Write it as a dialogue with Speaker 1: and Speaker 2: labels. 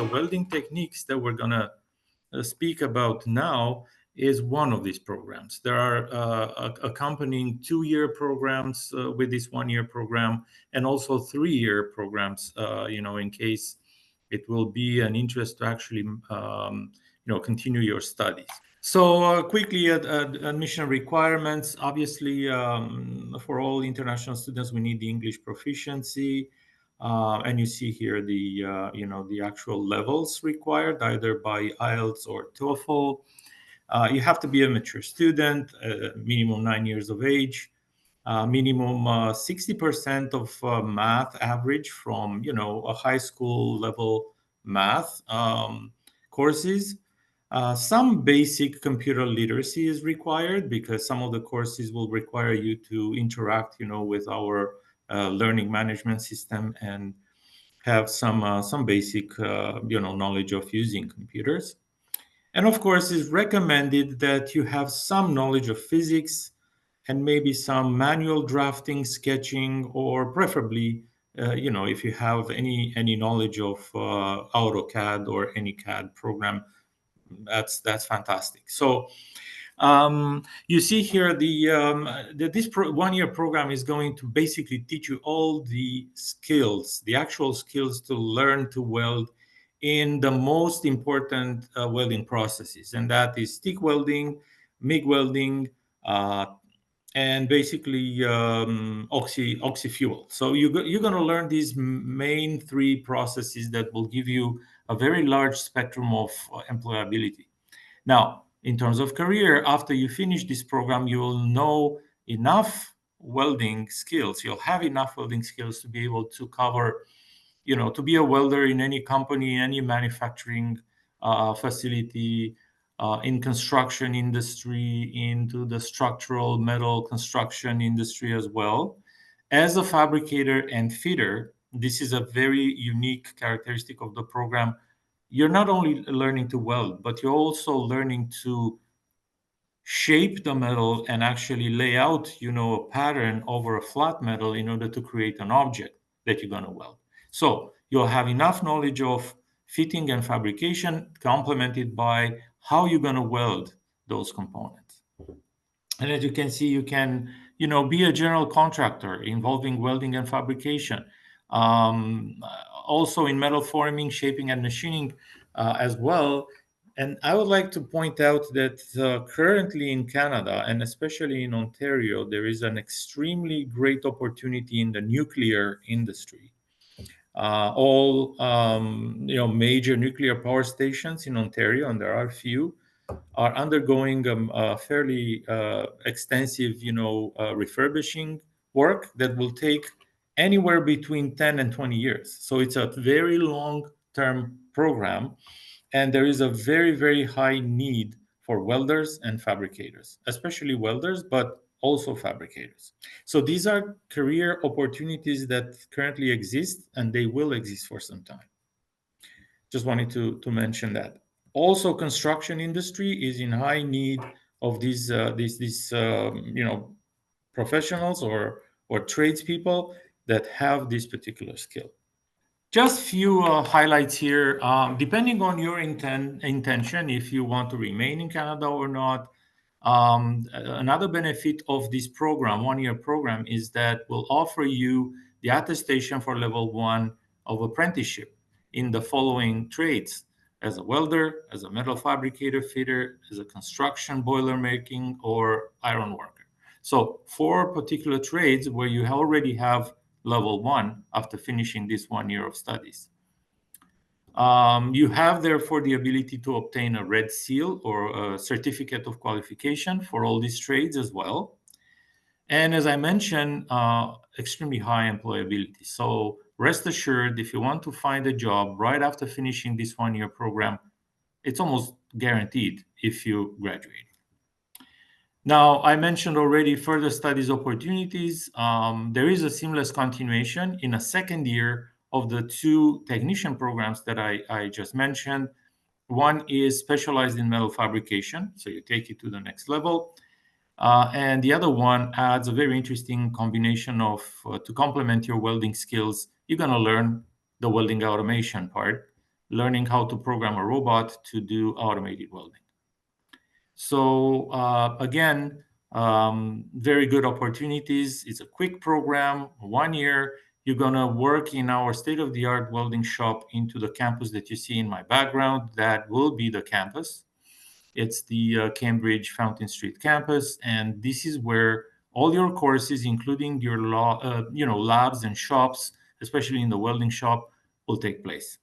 Speaker 1: the welding techniques that we're going to speak about now is one of these programs. There are accompanying 2-year programs with this 1-year program, and also 3-year programs, in case it will be an interest to actually, continue your studies. So quickly, admission requirements. Obviously, for all international students, we need the English proficiency. And you see here the actual levels required, either by IELTS or TOEFL. You have to be a mature student, minimum 9 years of age, minimum 60% of math average from a high school level math courses. Some basic computer literacy is required, because some of the courses will require you to interact, with our learning management system and have some basic, knowledge of using computers. And of course, it's recommended that you have some knowledge of physics and maybe some manual drafting, sketching, or preferably, if you have any knowledge of AutoCAD or any CAD program, that's fantastic. So you see here this 1-year program is going to basically teach you all the skills, the actual skills to learn to weld in the most important welding processes, and that is stick welding, MIG welding, and basically oxy fuel. So you're going to learn these main 3 processes that will give you a very large spectrum of employability. Now, in terms of career, after you finish this program, you will know enough welding skills. You'll have enough welding skills to be able to cover, to be a welder in any company, any manufacturing facility, in construction industry, into the structural metal construction industry as well. As a fabricator and fitter, this is a very unique characteristic of the program. You're not only learning to weld, but you're also learning to shape the metal and actually lay out, a pattern over a flat metal in order to create an object that you're going to weld. So you'll have enough knowledge of fitting and fabrication, complemented by how you're going to weld those components. And as you can see, you can, be a general contractor involving welding and fabrication. Also in metal forming, shaping, and machining as well. And I would like to point out that currently in Canada, and especially in Ontario, there is an extremely great opportunity in the nuclear industry. All major nuclear power stations in Ontario, and there are a few, are undergoing a fairly extensive, refurbishing work that will take anywhere between 10 and 20 years. So it's a very long-term program, and there is a very, very high need for welders and fabricators, especially welders, but also fabricators. So these are career opportunities that currently exist, and they will exist for some time. Just wanted to mention that. Also, construction industry is in high need of these professionals or tradespeople that have this particular skill. Just few highlights here. Depending on your intention, if you want to remain in Canada or not, another benefit of this program, 1-year program, is that will offer you the attestation for level 1 of apprenticeship in the following trades: as a welder, as a metal fabricator, fitter, as a construction boiler making, or iron worker. So 4 particular trades where you already have level 1 after finishing this 1 year of studies. You have therefore the ability to obtain a red seal or a certificate of qualification for all these trades as well. And as I mentioned, extremely high employability. So rest assured, if you want to find a job right after finishing this 1-year program, it's almost guaranteed if you graduate. Now, I mentioned already further studies opportunities. There is a seamless continuation in a second year of the 2 technician programs that I just mentioned. One is specialized in metal fabrication, so you take it to the next level. And the other one adds a very interesting combination of, to complement your welding skills, you're going to learn the welding automation part, learning how to program a robot to do automated welding. So again, very good opportunities. It's a quick program, 1 year. You're going to work in our state-of-the-art welding shop into the campus that you see in my background. That will be the campus. It's the Cambridge Fountain Street campus, and this is where all your courses, including your labs and shops, especially in the welding shop, will take place.